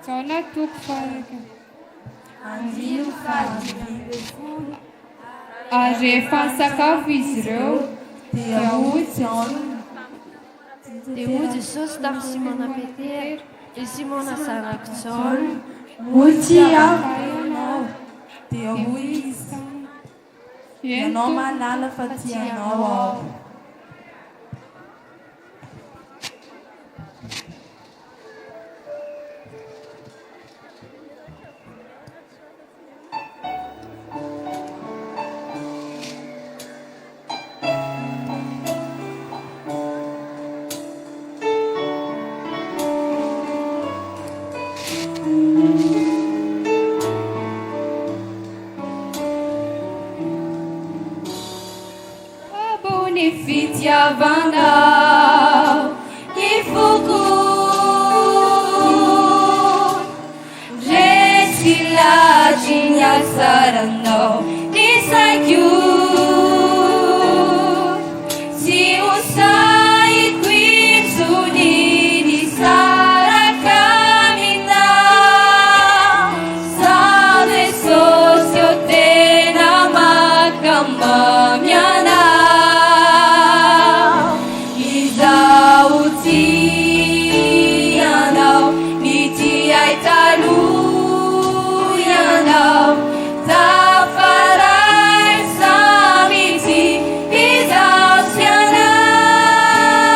Sona tukfaraka. Andino fadinho Ary rehefa nisakafo izy ireo dia Hoy Jesosy tamin'ny Simona Petera, i Simona zanako Jaona, Hoy ianao dia hoy izy, ianao malala fa tianao aho. Ni fitiavanao ny foko resy ny asaranao ny saiko sy hosaiko intsony ny saraka aminao salve Jesosy io tena makamamy anao. Ianao, ni tiai taloha ianao, tafaray samitsy izaho sy anao.